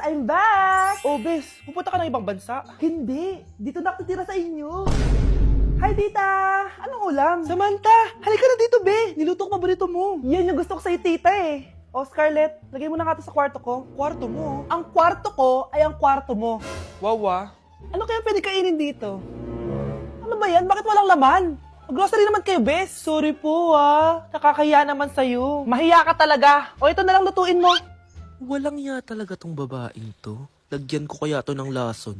I'm back! Oh, Bes, pupunta ka ng ibang bansa. Hindi, dito na ako titira sa inyo. Hi, tita! Anong ulam? Samantha, halika na dito, Be. Niluto ko paborito mo. Yan yung gusto ko sa'yo, tita eh. O, Scarlett, lagay mo na nga ito sa kwarto ko. Kwarto mo. Ang kwarto ko ay ang kwarto mo. Wawa. Ano kaya pwede kainin dito? Ano ba yan? Bakit walang laman? Grocery naman kayo, Bes. Sorry po, Nakakahiya naman sa'yo. Mahiya ka talaga. O, ito na lang lutuin mo. Walang ya talaga tong babaeng to. Lagyan ko kaya to ng lason.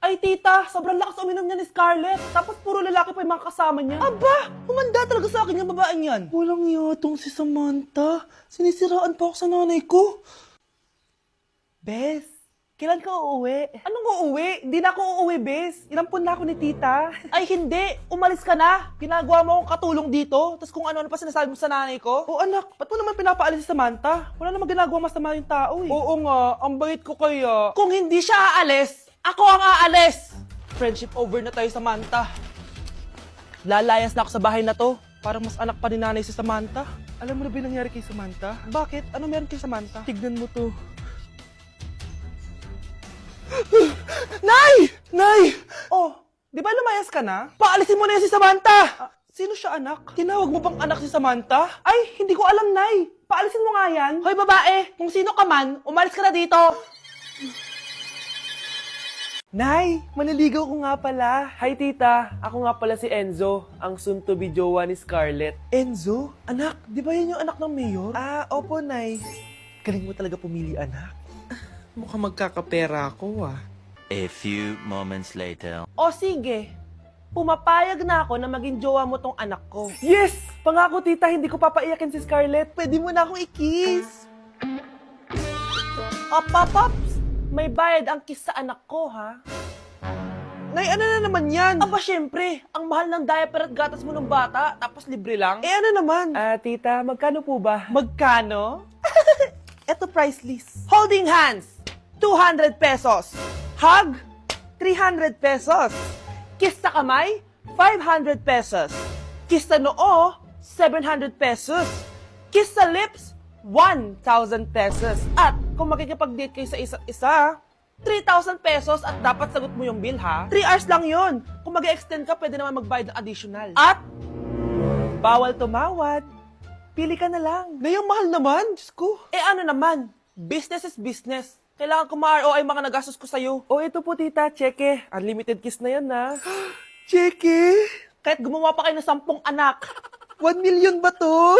Ay, tita, sobrang lakas uminom niya ni Scarlett. Tapos puro lalaki pa yung mga kasama niya. Aba, humanda talaga sa akin yung babaeng yan. Walang iya tong si Samantha. Sinisiraan pa ako sa nanay ko. Bes, kailan ka uuwi? Anong uuwi? Hindi na ako uuwi, Bes. Inampun na ako ni tita. Ay, hindi. Umalis ka na. Ginagawa mo akong katulong dito. Tapos kung ano-ano pa sinasabi mo sa nanay ko. Oh, anak, ba't mo naman pinapaalis si Samantha? Wala namang ginagawa masama yung tao eh. Oo nga, ang bait ko kaya. Kung hindi siya aalis, ako ang aalis! Friendship over na tayo, Samantha. Lalayas na ako sa bahay na to. Parang mas anak pa ni nanay si Samantha. Alam mo na ba yung nangyari kay Samantha? Bakit? Ano meron kay Samantha? Tignan mo to. Nay! Nay! Oh, di ba lumayas ka na? Paalisin mo na yan si Samantha! Sino siya, anak? Tinawag mo bang anak si Samantha? Ay, hindi ko alam, Nay. Paalisin mo nga yan. Hoy, babae! Kung sino ka man, umalis ka na dito! Nay, maniligaw ko nga pala. Hi, tita. Ako nga pala si Enzo, ang soon-to-be jowa ni Scarlett. Enzo? Anak, di ba yan yung anak ng mayor? Ah, opo, Nay. Galing mo talaga pumili, anak. Mukhang magkakapera ako A few moments later. O sige, pumapayag na ako na maging jowa mo tong anak ko. Yes! Pangako, tita, hindi ko papaiyakin si Scarlett. Pwede mo na akong i-kiss. Paps, may bayad ang kiss sa anak ko, ha? Nay, ano na naman yan? Aba, syempre, ang mahal ng diaper at gatas mo ng bata, tapos libre lang. Eh, ano naman? Tita, magkano po ba? Magkano? Eto price list. Holding hands, 200 pesos. Hug, 300 pesos. Kiss sa kamay, 500 pesos. Kiss sa noo, 700 pesos. Kiss sa lips, 1,000 pesos. At kung makikipag-date kayo sa isa't isa, 3,000 pesos at dapat sagot mo yung bill, ha? 3 hours lang yun. Kung mag-extend ka, pwede naman magbayad ng additional. At, Bawal tumawad. Pili ka na lang. ngayong mahal naman, Diyos ko. Eh ano naman, business is business. Kailangan ko ma-ROI mga nagastos ko sa'yo. O ito po, tita, cheque. Unlimited kiss na yan, na. Cheke, kahit gumawa pa kayo ng 10 anak. 1 million ba to?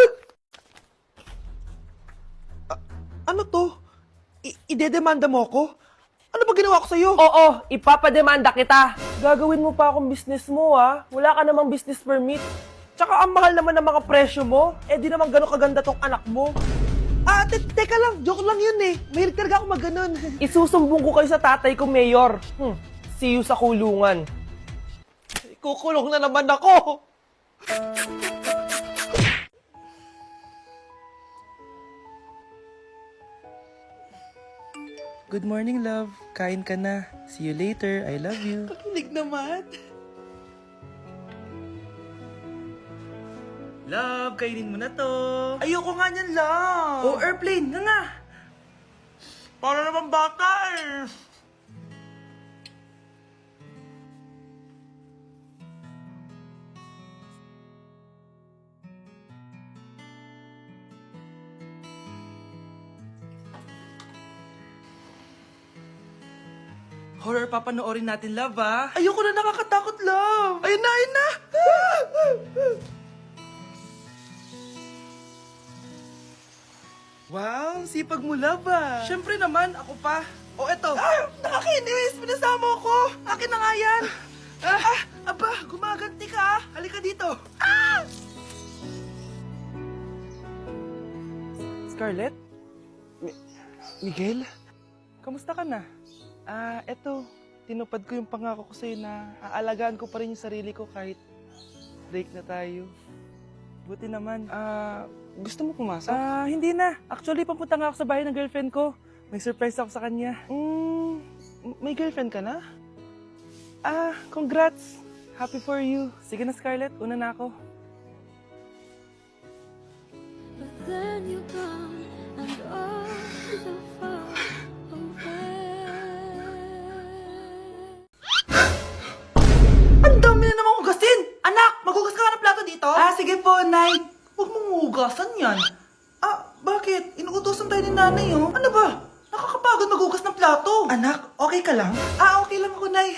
Ano to? Idedemanda mo ako? Ano ba ginawa ko sa'yo? Oo, ipapademanda kita. Gagawin mo pa akong business mo, ha? Wala ka namang business permit. Tsaka ang mahal naman ng mga presyo mo. Eh di naman gano'ng kaganda tong anak mo. Teka lang, joke lang yun eh. Mahilig talaga ako maganon. Isusumbong ko kayo sa tatay ko, Mayor. See you sa kulungan. Kukulong na naman ako. Good morning, love. Kain ka na. See you later. I love you. Kakilig naman. Love, kainin mo na to. Ayoko nga niyan lang. Oh, airplane. Nga. Para naman bata eh. Horror papanoorin natin, love, Ayoko na, nakakatakot, love. Ayun na, ayun na. Wow, sipag mo, love, Siyempre naman, ako pa. O eto. Nakakainis, pinasama ko. Akin na nga yan. Aba, gumaganti ka. Halika dito. Scarlett? Miguel? Kamusta ka na? Eto, tinupad ko yung pangako ko sa'yo na aalagaan ko pa rin yung sarili ko kahit break na tayo. Buti naman. Gusto mo pumasok? Hindi na. Actually, papunta nga ako sa bahay ng girlfriend ko. May surprise ako sa kanya. May girlfriend ka na? Congrats. Happy for you. Sige na, Scarlett. Una na ako. But then you gone and all so far away. sige po, Nay. Huwag mong hugasan yan. Bakit? Inuutosan tayo ni Nanay, oh. Ano ba? Nakakapagod maghugas ng plato. Anak, okay ka lang? Okay lang ako, Nay.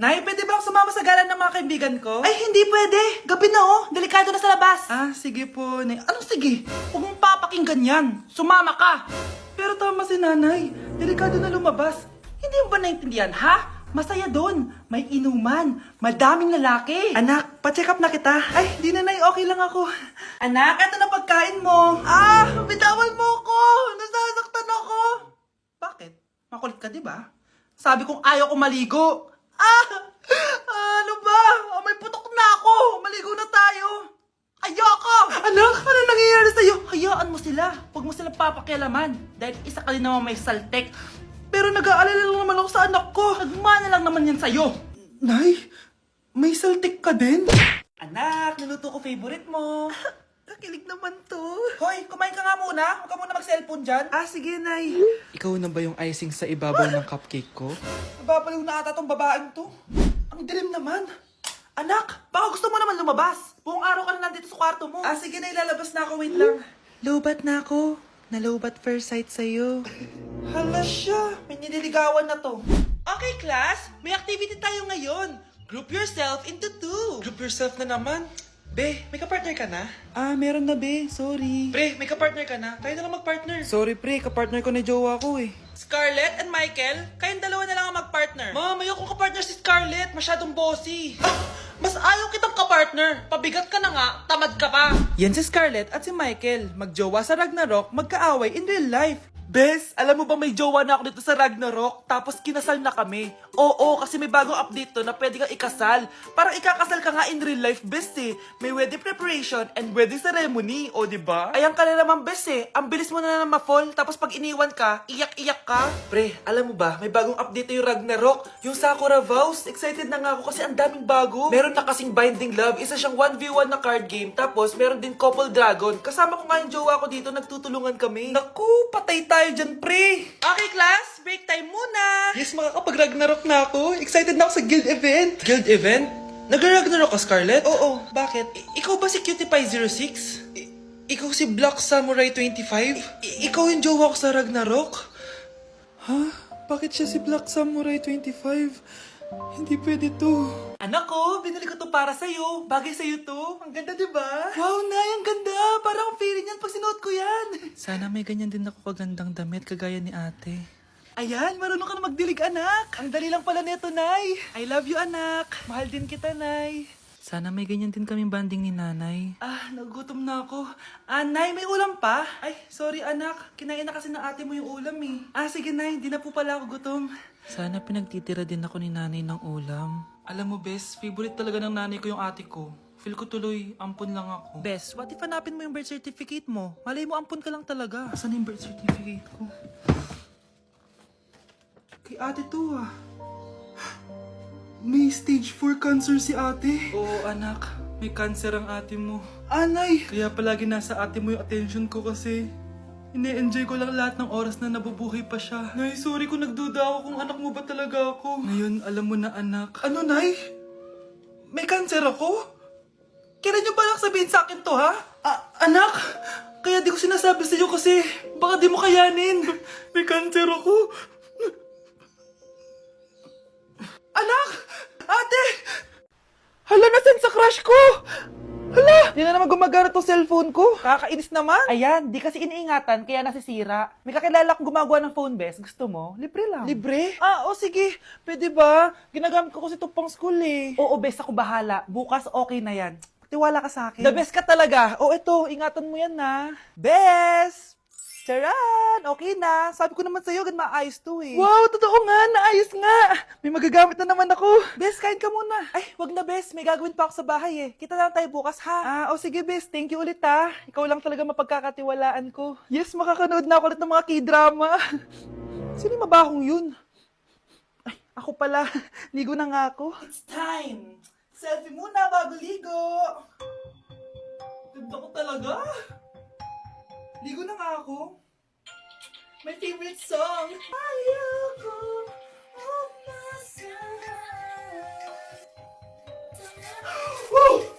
Nay, pwede ba akong sumama sa gala ng mga kaibigan ko? Ay, hindi pwede. Gabi na, oh. Delikado na sa labas. Sige po, Nay. Anong sige? Huwag mong papakinggan yan. Sumama ka. Pero tama si Nanay. Delikado na lumabas. Hindi mo ba naintindihan, ha? Masaya doon. May inuman. Madaming lalaki. Anak, pa-check up na kita. Ay, di na, Nay. Okay lang ako. Anak, eto na pagkain mo. Bitawan mo ko. Nasasaktan ako. Bakit? Makulit ka, di ba? Sabi kong ayaw ko maligo. Ano ba? May putok na ako. Maligo na tayo. Ayoko! Anak, ano nangyayari sa'yo? Hayaan mo sila. Huwag mo silang papakialaman. Dahil isa ka rin naman may saltek. Pero nag-aalala lang naman ako sa anak ko. Nagmana lang naman yan sa'yo. Nay, may saltik ka din? Anak, niluto ko favorite mo. Kakilig naman to. Hoy, kumain ka nga muna. Huwag ka muna mag-cellphone dyan. Sige, Nay. Ikaw na ba yung icing sa ibabaw ng cupcake ko? Nababaliw na ata tong babaeng to. Ang dilim naman. Anak, baka gusto mo naman lumabas. Buong araw ka na nandito sa kwarto mo. Sige na, ilalabas na ako. Wait lang. Lobat na ako. Nalobat first sight sa'yo. Hala siya. May nililigawan na to. Okay, class. May activity tayo ngayon. Group yourself into two. Group yourself na naman. Be, may kapartner ka na? Meron na, be. Sorry. Pre, may kapartner ka na? Tayo na lang magpartner. Sorry, pre. Kapartner ko na jowa ko eh. Scarlett and Michael, kayong dalawa na lang ang mag-partner. Ma'am, ayoko kapartner si Scarlett. Masyadong bossy. Mas ayaw kitang kapartner. Pabigat ka na nga, tamad ka pa. Yan si Scarlett at si Michael. Magjowa sa Ragnarok, magkaaway in real life. Bes, alam mo ba may jowa na ako dito sa Ragnarok? Tapos kinasal na kami. Oo, kasi may bagong update to na pwede kang ikasal. Parang ikakasal ka nga in real life, bes eh. May wedding preparation and wedding ceremony, o diba? Ayan ka na naman, bes eh. Ang bilis mo na ma-fall, tapos pag iniwan ka, iyak-iyak ka. Pre, alam mo ba, may bagong update na yung Ragnarok. Yung Sakura Vows. Excited na nga ako kasi ang daming bago. Meron na kasing Binding Love, isa siyang 1v1 na card game. Tapos meron din Couple Dragon. Kasama ko nga yung jowa ko dito, nagtutulungan kami. Naku, patay tayo dyan, pre. Okay, class, break time muna. Yes, makakapag-Ragnarok na ako. Excited na ako sa guild event. Guild event? Nag-Ragnarok ka, Scarlett? Oo, bakit? Ikaw ba si Cutie Pie 06? Ikaw si Black Samurai 25? Ikaw yung jowa ko sa Ragnarok? Ha? Bakit siya si Black Samurai 25? Hindi pwede to. Anak ko, binili ko to para sa'yo. Bagay sa'yo to. Ang ganda, diba? Wow, Nay, ang ganda. Parang ang feeling yan pag sinuot ko yan. Sana may ganyan din ako kagandang damit kagaya ni ate. Ayan, marunong ka na magdilig, anak. Ang dali lang pala nito, Nay. I love you, anak. Mahal din kita, Nay. Sana may ganyan din kaming banding ni nanay. Nagugutom na ako. Nay, may ulam pa? Ay, sorry, anak. Kinain na kasi ng ate mo yung ulam, eh. Sige, Nay. Di na po pala ako gutom. Sana pinagtitira din ako ni nanay ng ulam. Alam mo, Bes, favorite talaga ng nanay ko yung ate ko. Feel ko tuloy, ampun lang ako. Bes, what if hanapin mo yung birth certificate mo? Malay mo, ampun ka lang talaga. Asan yung birth certificate ko? Kay ate to, May stage 4 cancer si ate. Oo, anak. May cancer ang ate mo. Anay! Kaya palagi nasa ate mo yung attention ko kasi ine-enjoy ko lang lahat ng oras na nabubuhay pa siya. Nay, sorry kung nagduda ako kung anak mo ba talaga ako. Ngayon, alam mo na, anak. Ano, Nay? May cancer ako? Kailan niyo ba lang sabihin sa akin to, ha? Anak! Kaya di ko sinasabi sa iyo kasi baka di mo kayanin. May cancer ako. Anak! Ate! Hala, nasan sa crush ko? Hala! Di na naman gumagana tong cellphone ko. Kakainis naman. Ayan, di kasi iniingatan kaya nasisira. May kakilala kong gumagawa ng phone, Bes. Gusto mo? Libre lang. Libre? Sige. Pwede ba? Ginagamit ko kasi itong pang school eh. Oo, Bes. Ako bahala. Bukas okay na yan. Tiwala ka sa akin. The best ka talaga. Ito. Ingatan mo yan na. Bes! Charan! Okay na. Sabi ko naman sa'yo, gan maayos to eh. Wow, totoo nga. Naayos nga. May magagamit na naman ako. Bes, kain ka muna. Ay, wag na, Bes. May gagawin pa ako sa bahay eh. Kita na lang tayo bukas, ha? Sige, Bes. Thank you ulit, ha. Ikaw lang talaga mapagkakatiwalaan ko. Yes, makakanood na ako ulit ng mga K-drama. Sino yung mabahong yun? Ay, ako pala. Ligo na nga ako. It's time. Selfie muna bago ligo. Ganda ko talaga. Ligo na nga ako. My favorite song. Ayoko umasahan. Wow!